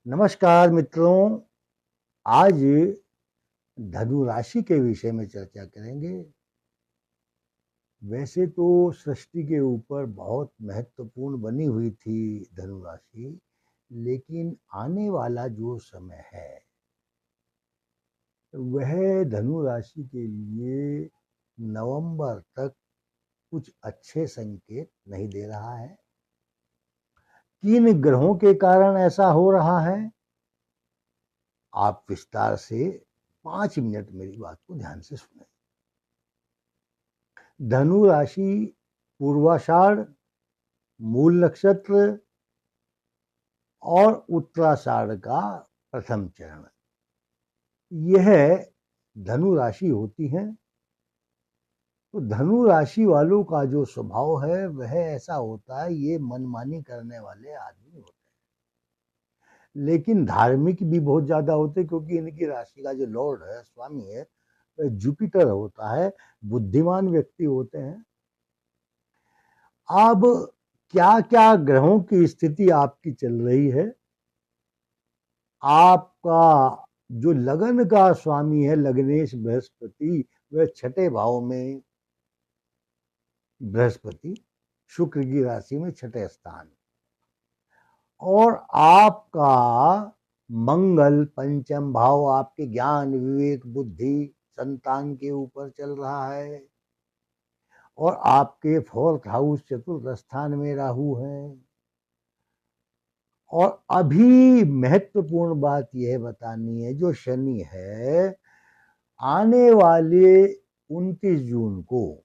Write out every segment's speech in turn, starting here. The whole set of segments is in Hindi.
नमस्कार मित्रों। आज धनु राशि के विषय में चर्चा करेंगे। वैसे तो सृष्टि के ऊपर बहुत महत्वपूर्ण बनी हुई थी धनु राशि, लेकिन आने वाला जो समय है वह धनु राशि के लिए नवंबर तक कुछ अच्छे संकेत नहीं दे रहा है। किन ग्रहों के कारण ऐसा हो रहा है, आप विस्तार से 5 मिनट मेरी बात को ध्यान से सुनें। धनु राशि पूर्वाषाढ़, मूल नक्षत्र और उत्तराषाढ़ का प्रथम चरण, यह धनु राशि होती है। तो धनु राशि वालों का जो स्वभाव है वह ऐसा होता है, ये मनमानी करने वाले आदमी होते हैं, लेकिन धार्मिक भी बहुत ज्यादा होते हैं, क्योंकि इनकी राशि का जो लॉर्ड है, स्वामी है, वह जुपिटर होता है। बुद्धिमान व्यक्ति होते हैं। अब क्या क्या ग्रहों की स्थिति आपकी चल रही है। आपका जो लगन का स्वामी है लग्नेश बृहस्पति, वह छठे भाव में, बृहस्पति शुक्र की राशि में छठे स्थान, और आपका मंगल पंचम भाव आपके ज्ञान विवेक बुद्धि संतान के ऊपर चल रहा है, और आपके फोर्थ हाउस चतुर्थ स्थान में राहु है। और अभी महत्वपूर्ण बात यह बतानी है, जो शनि है आने वाले 29 जून को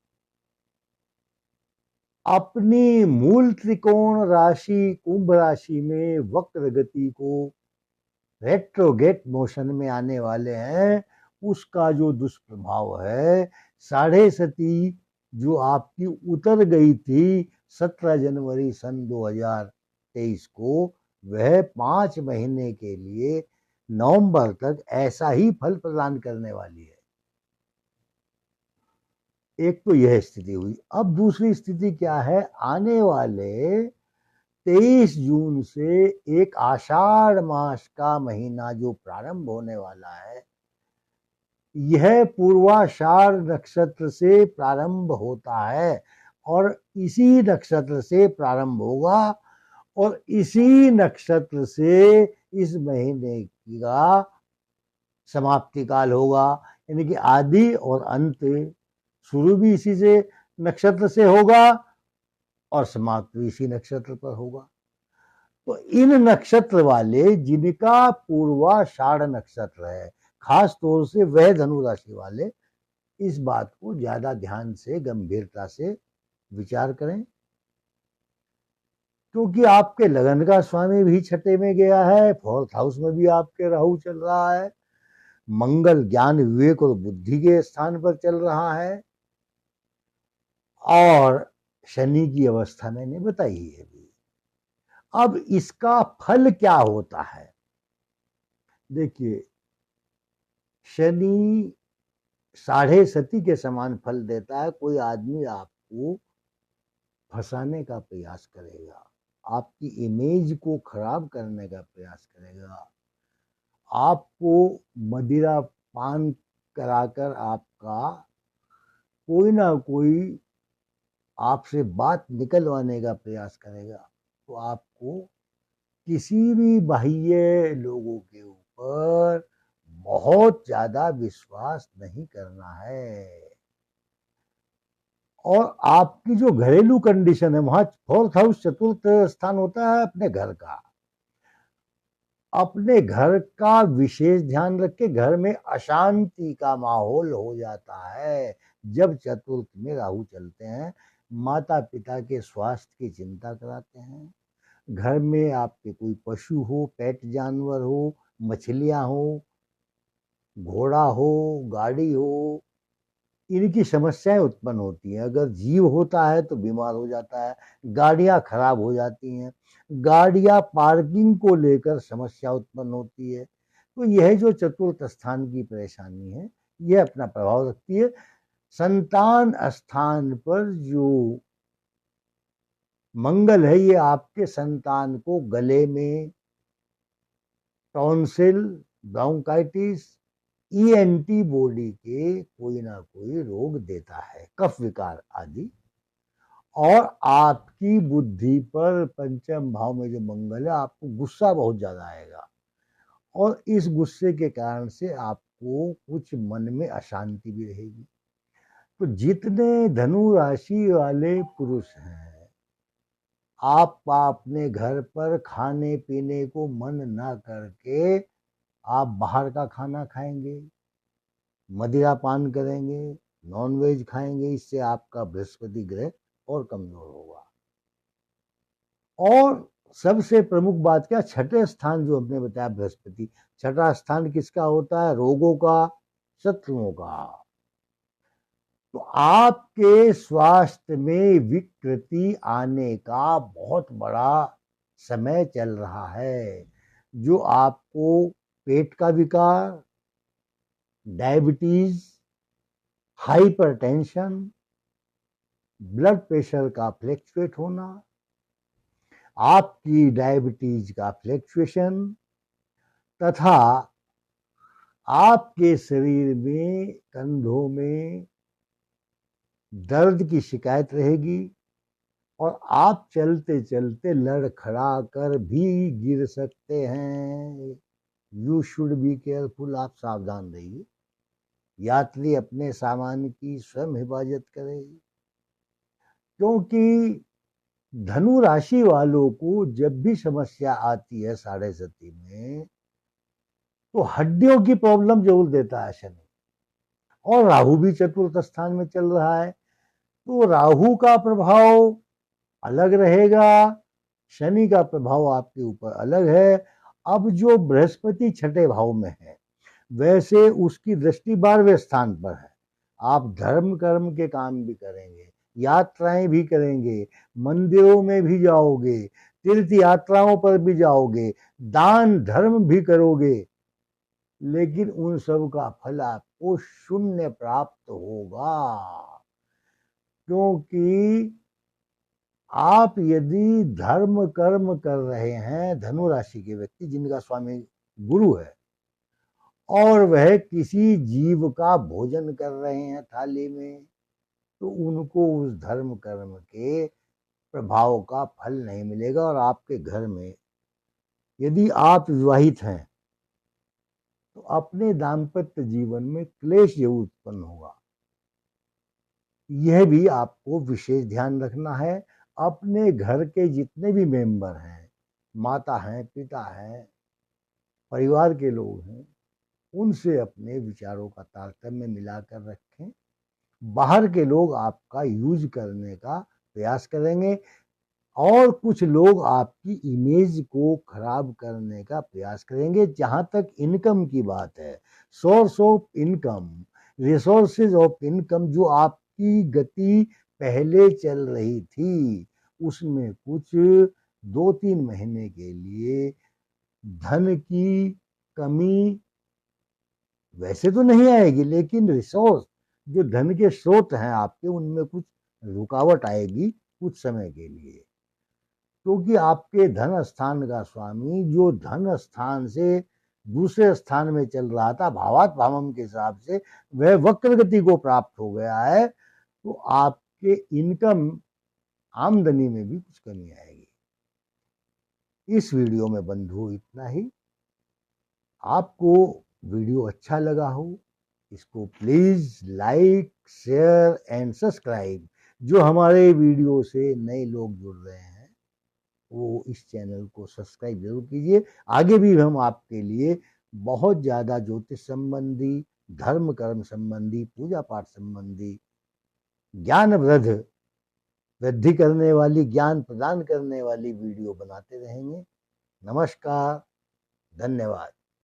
अपनी मूल त्रिकोण राशि कुंभ राशि में वक्र गति को रेट्रोगेट मोशन में आने वाले हैं। उसका जो दुष्प्रभाव है, 17.5 जो आपकी उतर गई थी 17 जनवरी सन 2023 को, वह 5 महीने के लिए नवंबर तक ऐसा ही फल प्रदान करने वाली है। एक तो यह स्थिति हुई। अब दूसरी स्थिति क्या है, आने वाले 23 जून से एक आषाढ़ मास का महीना जो प्रारंभ होने वाला है, यह पूर्वाषाढ़ नक्षत्र से प्रारंभ होता है, और इसी नक्षत्र से प्रारंभ होगा, और इसी नक्षत्र से इस महीने का समाप्ति काल होगा। यानी कि आदि और अंत, शुरू भी इसी से नक्षत्र से होगा और समाप्त भी इसी नक्षत्र पर होगा। तो इन नक्षत्र वाले जिनका पूर्वाषाढ़ नक्षत्र है, खास तौर से वह धनु राशि वाले इस बात को ज्यादा ध्यान से गंभीरता से विचार करें, क्योंकि आपके लगन का स्वामी भी छठे में गया है, फोर्थ हाउस में भी आपके राहु चल रहा है, मंगल ज्ञान विवेक और बुद्धि के स्थान पर चल रहा है, और शनि की अवस्था मैंने बताई है भी। अब इसका फल क्या होता है, देखिए, शनि 17.5 के समान फल देता है। कोई आदमी आपको फंसाने का प्रयास करेगा, आपकी इमेज को खराब करने का प्रयास करेगा, आपको मदिरा पान कराकर आपका कोई ना कोई आपसे बात निकलवाने का प्रयास करेगा। तो आपको किसी भी बाह्य लोगों के ऊपर बहुत ज्यादा विश्वास नहीं करना है। और आपकी जो घरेलू कंडीशन है, वहां फोर्थ हाउस चतुर्थ स्थान होता है अपने घर का, अपने घर का विशेष ध्यान रखे। घर में अशांति का माहौल हो जाता है जब चतुर्थ में राहु चलते हैं। माता पिता के स्वास्थ्य की चिंता कराते हैं। घर में आपके कोई पशु हो, पेट जानवर हो, मछलियां हो, घोड़ा हो, गाड़ी हो, इनकी समस्याएं उत्पन्न होती हैं। अगर जीव होता है तो बीमार हो जाता है, गाड़ियां खराब हो जाती हैं, गाड़ियां पार्किंग को लेकर समस्या उत्पन्न होती है। तो यह जो चतुर्थ स्थान की परेशानी है, यह अपना प्रभाव रखती है। संतान स्थान पर जो मंगल है, ये आपके संतान को गले में, टॉन्सिल, ब्रोंकाइटिस, ईएनटी बॉडी के कोई ना कोई रोग देता है, कफ विकार आदि। और आपकी बुद्धि पर पंचम भाव में जो मंगल है, आपको गुस्सा बहुत ज्यादा आएगा और इस गुस्से के कारण से आपको कुछ मन में अशांति भी रहेगी। तो जितने धनु राशि वाले पुरुष हैं, आप अपने घर पर खाने पीने को मन ना करके आप बाहर का खाना खाएंगे, मदिरा पान करेंगे, नॉनवेज खाएंगे, इससे आपका बृहस्पति ग्रह और कमजोर होगा। और सबसे प्रमुख बात क्या, छठे स्थान जो हमने बताया बृहस्पति, छठा स्थान किसका होता है, रोगों का, शत्रुओं का। तो आपके स्वास्थ्य में विकृति आने का बहुत बड़ा समय चल रहा है, जो आपको पेट का विकार, डायबिटीज, हाइपरटेंशन, ब्लड प्रेशर का फ्लैक्चुएट होना, आपकी डायबिटीज का फ्लैक्चुएशन, तथा आपके शरीर में कंधों में दर्द की शिकायत रहेगी और आप चलते चलते लड़खड़ा कर भी गिर सकते हैं। यू शुड बी केयरफुल, आप सावधान रहिए। यात्री अपने सामान की स्वयं हिफाजत करे, क्योंकि धनु राशि वालों को जब भी समस्या आती है साढ़े सती में, तो हड्डियों की प्रॉब्लम जरूर देता है शनि। और राहु भी चतुर्थ स्थान में चल रहा है, तो राहु का प्रभाव अलग रहेगा, शनि का प्रभाव आपके ऊपर अलग है। अब जो बृहस्पति छठे भाव में है, वैसे उसकी दृष्टि 12वें स्थान पर है। आप धर्म कर्म के काम भी करेंगे, यात्राएं भी करेंगे, मंदिरों में भी जाओगे, तीर्थ यात्राओं पर भी जाओगे, दान धर्म भी करोगे, लेकिन उन सब का फल आपको शून्य प्राप्त होगा। क्योंकि आप यदि धर्म कर्म कर रहे हैं, धनु राशि के व्यक्ति जिनका स्वामी गुरु है, और वह किसी जीव का भोजन कर रहे हैं थाली में, तो उनको उस धर्म कर्म के प्रभाव का फल नहीं मिलेगा। और आपके घर में यदि आप विवाहित हैं, तो अपने दाम्पत्य जीवन में क्लेश जरूर उत्पन्न होगा। यह भी आपको विशेष ध्यान रखना है। अपने घर के जितने भी मेंबर हैं, माता हैं, पिता हैं, परिवार के लोग हैं, उनसे अपने विचारों का तारतम्य मिलाकर रखें। बाहर के लोग आपका यूज करने का प्रयास करेंगे और कुछ लोग आपकी इमेज को खराब करने का प्रयास करेंगे। जहां तक इनकम की बात है, source of income, resources of income, जो आपकी गति पहले चल रही थी, उसमें कुछ 2-3 महीने के लिए धन की कमी वैसे तो नहीं आएगी, लेकिन रिसोर्स, जो धन के स्रोत हैं आपके, उनमें कुछ रुकावट आएगी कुछ समय के लिए। क्योंकि आपके धन स्थान का स्वामी जो धन स्थान से दूसरे स्थान में चल रहा था भावात भावम के हिसाब से, वह वक्र गति को प्राप्त हो गया है, तो आपके इनकम, आमदनी में भी कुछ कमी आएगी। इस वीडियो में बंधु इतना ही। आपको वीडियो अच्छा लगा हो, इसको please like, share and subscribe. जो हमारे वीडियो से नए लोग जुड़ रहे हैं, वो इस चैनल को सब्सक्राइब जरूर कीजिए। आगे भी हम आपके लिए बहुत ज़्यादा ज्योतिष संबंधी, धर्म कर्म संबंधी, पूजा पाठ संबंधी, ज्ञान वृद्धि करने वाली, ज्ञान प्रदान करने वाली वीडियो बनाते रहेंगे। नमस्कार, धन्यवाद।